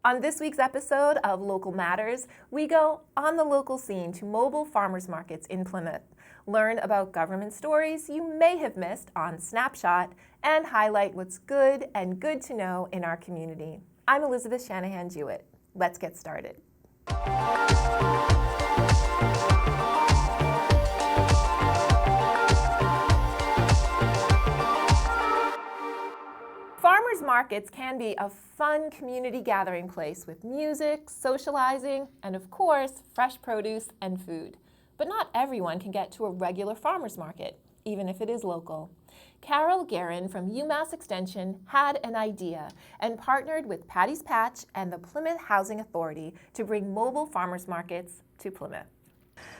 On this week's episode of Local Matters, we go on the local scene to mobile farmers markets in Plymouth, learn about government stories you may have missed on Snapshot, and highlight what's good and good to know in our community. I'm Elizabeth Shanahan-Jewett. Let's get started. Farmers markets can be a fun community gathering place with music, socializing, and of course, fresh produce and food. But not everyone can get to a regular farmers market, even if it is local. Carol Guerin from UMass Extension had an idea and partnered with Patty's Patch and the Plymouth Housing Authority to bring mobile farmers markets to Plymouth.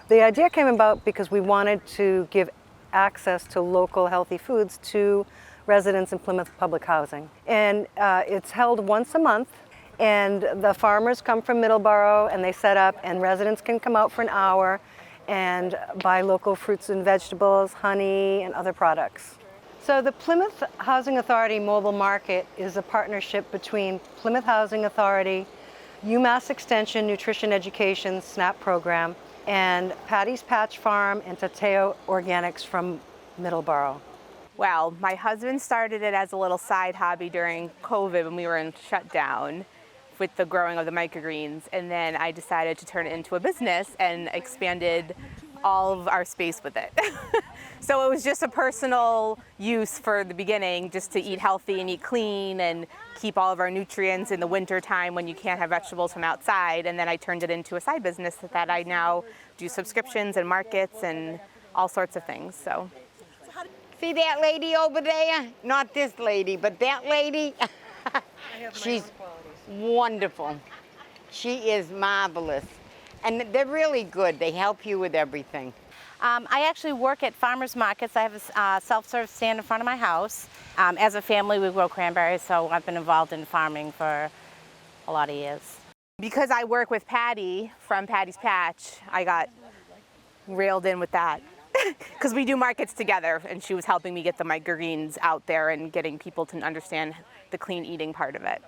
The idea came about because we wanted to give access to local healthy foods to residents in Plymouth public housing. And it's held once a month, and the farmers come from Middleborough and they set up, and residents can come out for an hour and buy local fruits and vegetables, honey, and other products. So the Plymouth Housing Authority Mobile Market is a partnership between Plymouth Housing Authority, UMass Extension Nutrition Education SNAP program, and Patty's Patch Farm and Tateo Organics from Middleborough. Well, my husband started it as a little side hobby during COVID when we were in shutdown with the growing of the microgreens, and then I decided to turn it into a business and expanded all of our space with it. So it was just a personal use for the beginning, just to eat healthy and eat clean and keep all of our nutrients in the winter time when you can't have vegetables from outside. And then I turned it into a side business that I now do subscriptions and markets and all sorts of things. So. See that lady over there? Not this lady, but that lady. She's wonderful. She is marvelous. And they're really good. They help you with everything. I actually work at farmers markets. I have a self-serve stand in front of my house. As a family, we grow cranberries, so I've been involved in farming for a lot of years. Because I work with Patty from Patty's Patch, I got railed in with that. Because we do markets together, and she was helping me get the microgreens out there and getting people to understand the clean eating part of it.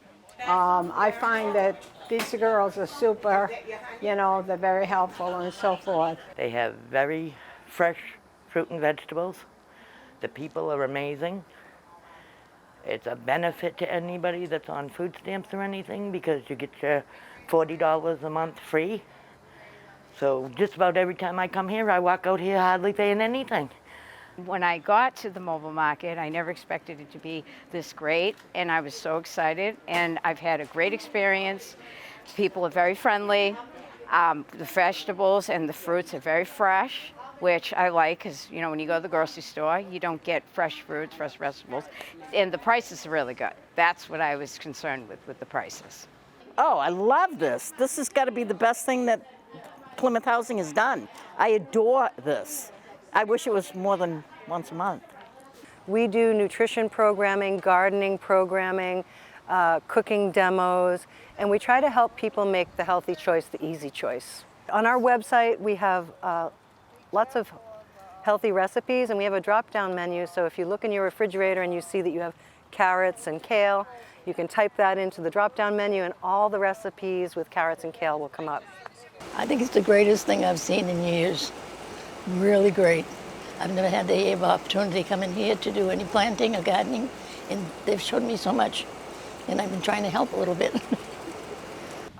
I find that these girls are super, they're very helpful and so forth. They have very fresh fruit and vegetables. The people are amazing. It's a benefit to anybody that's on food stamps or anything because you get your $40 a month free. So just about every time I come here, I walk out here hardly paying anything. When I got to the mobile market, I never expected it to be this great, and I was so excited, and I've had a great experience. People are very friendly. The vegetables and the fruits are very fresh, which I like, because when you go to the grocery store, you don't get fresh fruits, fresh vegetables, and the prices are really good. That's what I was concerned with the prices. Oh, I love this. This has got to be the best thing that Plymouth Housing has done. I adore this. I wish it was more than once a month. We do nutrition programming, gardening programming, cooking demos, and we try to help people make the healthy choice the easy choice. On our website, we have lots of healthy recipes, and we have a drop-down menu, so if you look in your refrigerator and you see that you have carrots and kale, you can type that into the drop-down menu and all the recipes with carrots and kale will come up. I think it's the greatest thing I've seen in years. Really great. I've never had the opportunity to come in here to do any planting or gardening, and they've showed me so much, and I've been trying to help a little bit.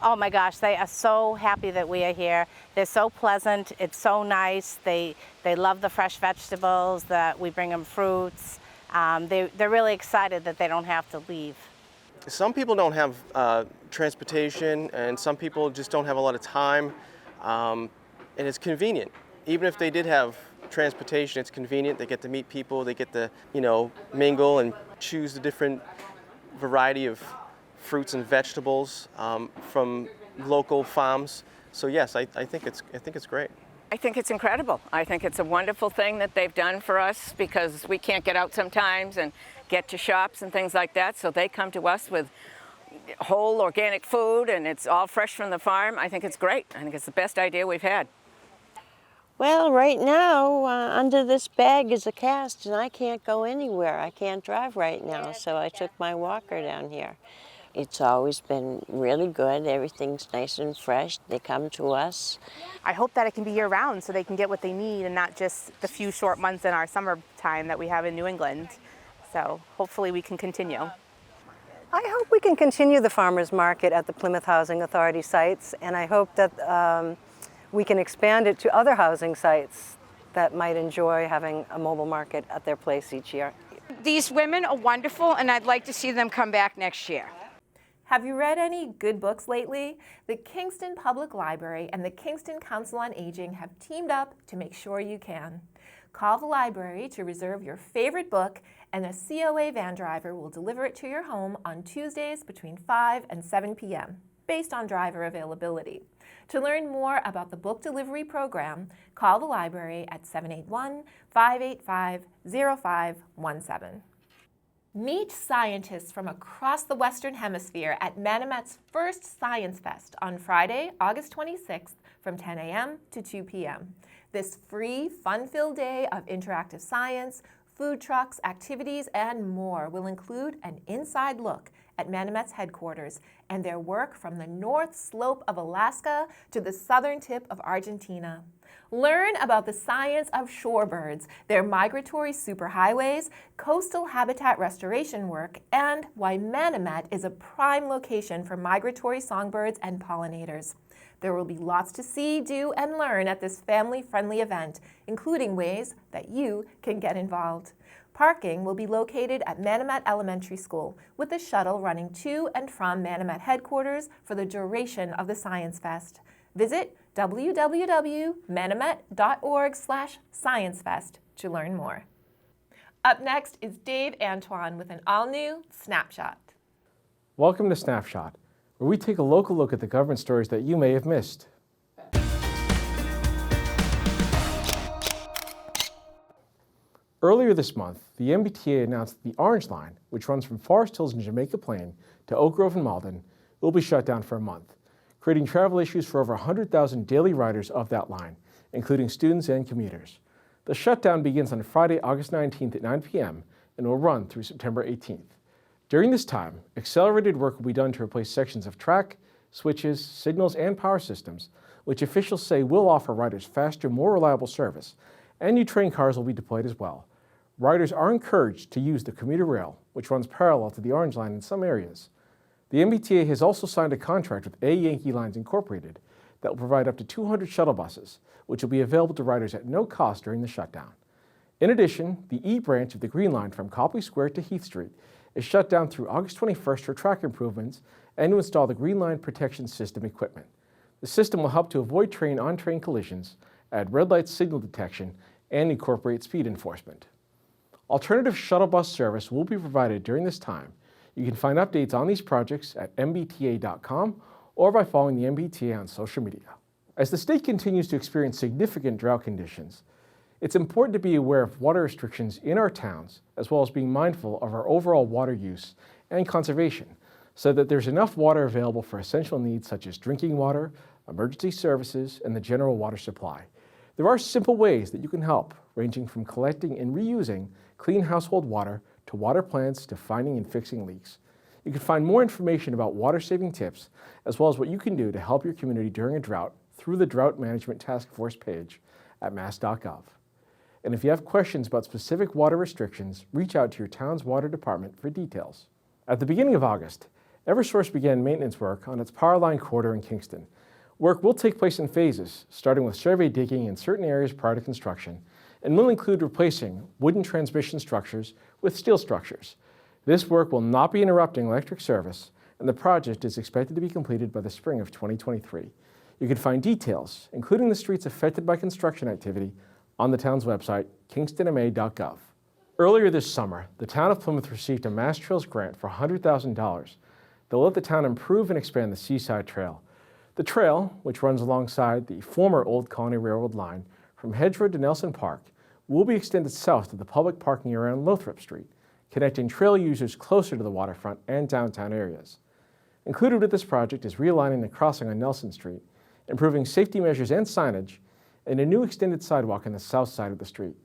Oh my gosh, they are so happy that we are here. They're so pleasant. It's so nice. They love the fresh vegetables, that we bring them fruits. They're really excited that they don't have to leave. Some people don't have transportation, and some people just don't have a lot of time, and it's convenient. Even if they did have transportation, it's convenient. They get to meet people, they get to, mingle and choose the different variety of fruits and vegetables from local farms. So yes, I think it's great. I think it's incredible. I think it's a wonderful thing that they've done for us because we can't get out sometimes and get to shops and things like that. So they come to us with whole organic food and it's all fresh from the farm. I think it's great. I think it's the best idea we've had. Well, right now, under this bag is a cast and I can't go anywhere. I can't drive right now, so I took my walker down here. It's always been really good. Everything's nice and fresh. They come to us. I hope that it can be year-round so they can get what they need and not just the few short months in our summertime that we have in New England. So hopefully we can continue. I hope we can continue the farmers market at the Plymouth Housing Authority sites, and I hope that we can expand it to other housing sites that might enjoy having a mobile market at their place each year. These women are wonderful, and I'd like to see them come back next year. Have you read any good books lately? The Kingston Public Library and the Kingston Council on Aging have teamed up to make sure you can. Call the library to reserve your favorite book, and a COA van driver will deliver it to your home on Tuesdays between 5 and 7 p.m., based on driver availability. To learn more about the book delivery program, call the library at 781-585-0517. Meet scientists from across the Western Hemisphere at Manomat's first Science Fest on Friday, August 26th from 10 a.m. to 2 p.m. This free, fun-filled day of interactive science, food trucks, activities, and more will include an inside look at Manomat's headquarters and their work from the North Slope of Alaska to the southern tip of Argentina. Learn about the science of shorebirds, their migratory superhighways, coastal habitat restoration work, and why Manomat is a prime location for migratory songbirds and pollinators. There will be lots to see, do, and learn at this family-friendly event, including ways that you can get involved. Parking will be located at Manomat Elementary School, with a shuttle running to and from Manomat headquarters for the duration of the Science Fest. Visit www.manomat.org/sciencefest to learn more. Up next is Dave Antoine with an all-new Snapshot. Welcome to Snapshot, where we take a local look at the government stories that you may have missed. Earlier this month, the MBTA announced that the Orange Line, which runs from Forest Hills and Jamaica Plain to Oak Grove and Malden, will be shut down for a month, creating travel issues for over 100,000 daily riders of that line, including students and commuters. The shutdown begins on Friday, August 19th at 9 p.m. and will run through September 18th. During this time, accelerated work will be done to replace sections of track, switches, signals, and power systems, which officials say will offer riders faster, more reliable service, and new train cars will be deployed as well. Riders are encouraged to use the commuter rail, which runs parallel to the Orange Line in some areas. The MBTA has also signed a contract with A Yankee Lines Incorporated that will provide up to 200 shuttle buses, which will be available to riders at no cost during the shutdown. In addition, the E branch of the Green Line from Copley Square to Heath Street is shut down through August 21st for track improvements and to install the Green Line Protection System equipment. The system will help to avoid train-on-train collisions, add red light signal detection, and incorporate speed enforcement. Alternative shuttle bus service will be provided during this time. You can find updates on these projects at mbta.com or by following the MBTA on social media. As the state continues to experience significant drought conditions, it's important to be aware of water restrictions in our towns, as well as being mindful of our overall water use and conservation, so that there's enough water available for essential needs such as drinking water, emergency services, and the general water supply. There are simple ways that you can help, ranging from collecting and reusing clean household water to water plants to finding and fixing leaks. You can find more information about water-saving tips, as well as what you can do to help your community during a drought through the Drought Management Task Force page at mass.gov. And if you have questions about specific water restrictions, reach out to your town's water department for details. At the beginning of August, Eversource began maintenance work on its power line corridor in Kingston. Work will take place in phases, starting with survey digging in certain areas prior to construction, and will include replacing wooden transmission structures with steel structures. This work will not be interrupting electric service, and the project is expected to be completed by the spring of 2023. You can find details, including the streets affected by construction activity, on the town's website, kingstonma.gov. Earlier this summer, the town of Plymouth received a Mass Trails grant for $100,000 that will let the town improve and expand the Seaside Trail. The trail, which runs alongside the former Old Colony Railroad line from Hedge Road to Nelson Park, will be extended south to the public parking area on Lothrop Street, connecting trail users closer to the waterfront and downtown areas. Included with this project is realigning the crossing on Nelson Street, improving safety measures and signage, and a new extended sidewalk on the south side of the street.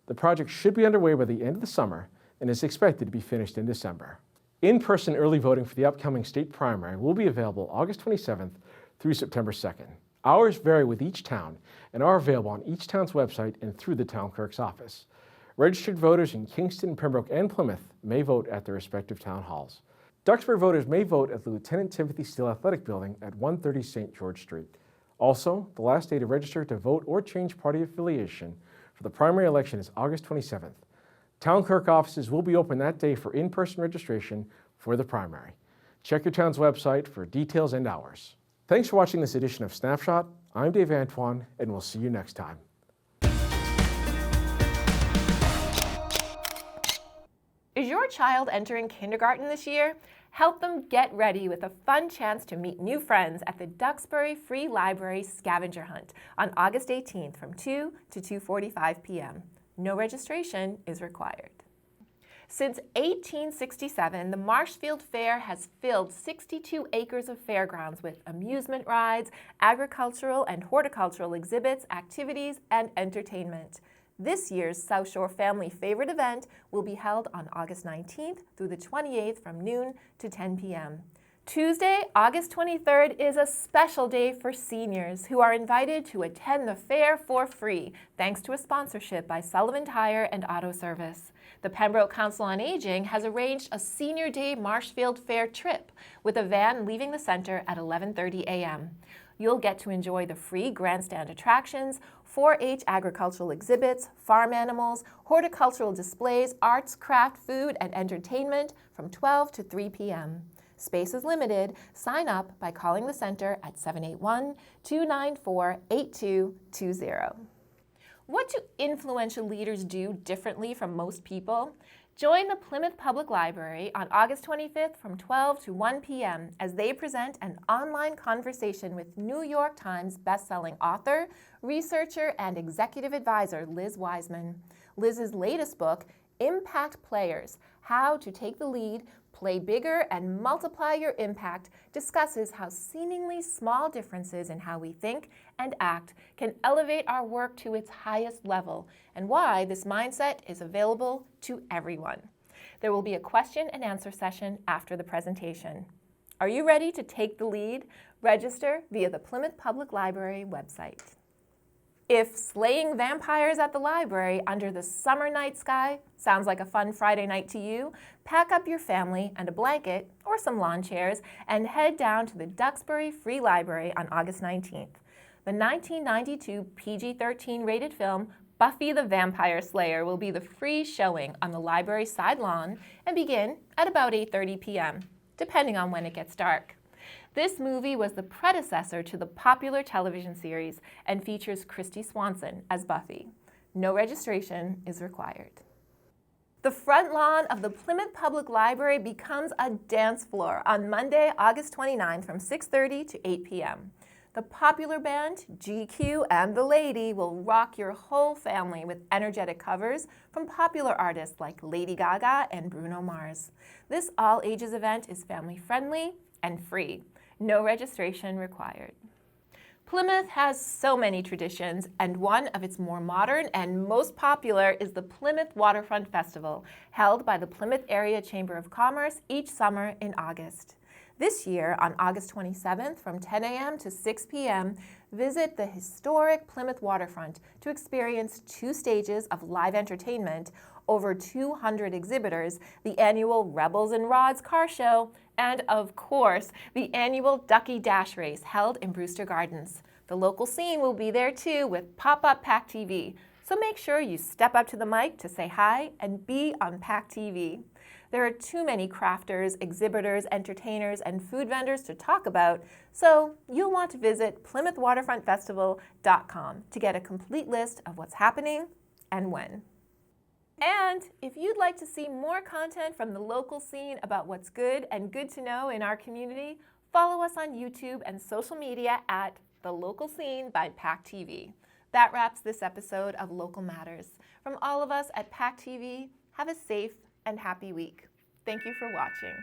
The project should be underway by the end of the summer and is expected to be finished in December. In-person early voting for the upcoming state primary will be available August 27th through September 2nd. Hours vary with each town and are available on each town's website and through the town clerk's office. Registered voters in Kingston, Pembroke, and Plymouth may vote at their respective town halls. Duxbury voters may vote at the Lieutenant Timothy Steele Athletic Building at 130 St. George Street. Also, the last day to register to vote or change party affiliation for the primary election is August 27th. Town clerk offices will be open that day for in-person registration for the primary. Check your town's website for details and hours. Thanks for watching this edition of Snapshot. I'm Dave Antoine, and we'll see you next time. Is your child entering kindergarten this year? Help them get ready with a fun chance to meet new friends at the Duxbury Free Library Scavenger Hunt on August 18th from 2 to 2:45 p.m. No registration is required. Since 1867, the Marshfield Fair has filled 62 acres of fairgrounds with amusement rides, agricultural and horticultural exhibits, activities, and entertainment. This year's South Shore family favorite event will be held on August 19th through the 28th from noon to 10 p.m. Tuesday, August 23rd is a special day for seniors who are invited to attend the fair for free, thanks to a sponsorship by Sullivan Tire and Auto Service. The Pembroke Council on Aging has arranged a Senior Day Marshfield Fair trip with a van leaving the center at 11:30 a.m. You'll get to enjoy the free grandstand attractions, 4-H agricultural exhibits, farm animals, horticultural displays, arts, craft, food, and entertainment from 12 to 3 p.m. Space is limited. Sign up by calling the center at 781-294-8220. What do influential leaders do differently from most people? Join the Plymouth Public Library on August 25th from 12 to 1 p.m. as they present an online conversation with New York Times bestselling author, researcher, and executive advisor Liz Wiseman. Liz's latest book, Impact Players: How to Take the Lead, Play Bigger, and Multiply Your Impact, discusses how seemingly small differences in how we think and act can elevate our work to its highest level, and why this mindset is available to everyone. There will be a question and answer session after the presentation. Are you ready to take the lead? Register via the Plymouth Public Library website. If slaying vampires at the library under the summer night sky sounds like a fun Friday night to you, pack up your family and a blanket or some lawn chairs and head down to the Duxbury Free Library on August 19th. The 1992 PG-13 rated film Buffy the Vampire Slayer will be the free showing on the library side lawn and begin at about 8:30 p.m., depending on when it gets dark. This movie was the predecessor to the popular television series and features Christy Swanson as Buffy. No registration is required. The front lawn of the Plymouth Public Library becomes a dance floor on Monday, August 29th from 6:30 to 8 p.m. The popular band, GQ and The Lady, will rock your whole family with energetic covers from popular artists like Lady Gaga and Bruno Mars. This all-ages event is family-friendly and free. No registration required. Plymouth has so many traditions, and one of its more modern and most popular is the Plymouth Waterfront Festival, held by the Plymouth Area Chamber of Commerce each summer in August. This year, on August 27th from 10 a.m. to 6 p.m., visit the historic Plymouth Waterfront to experience 2 stages of live entertainment, over 200 exhibitors, the annual Rebels and Rods car show, and of course, the annual Ducky Dash race held in Brewster Gardens. The local scene will be there too with pop-up PACTV, so make sure you step up to the mic to say hi and be on PACTV. There are too many crafters, exhibitors, entertainers, and food vendors to talk about, so you'll want to visit PlymouthWaterfrontFestival.com to get a complete list of what's happening and when. And if you'd like to see more content from the local scene about what's good and good to know in our community, follow us on YouTube and social media at The Local Scene by PACTV. That wraps this episode of Local Matters. From all of us at PACTV, have a safe and happy week. Thank you for watching.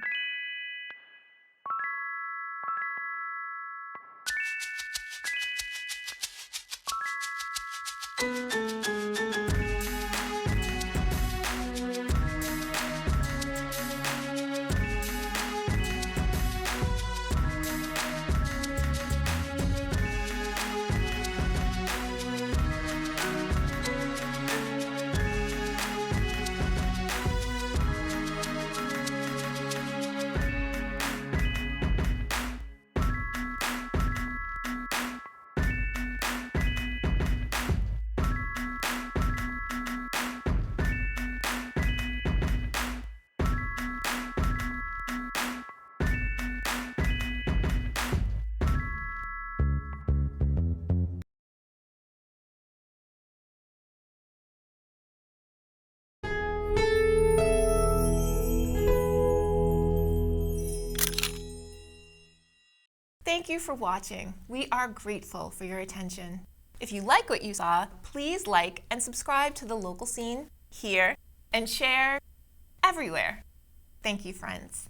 Thank you for watching. We are grateful for your attention. If you like what you saw, please like and subscribe to The Local Scene here and share everywhere. Thank you, friends.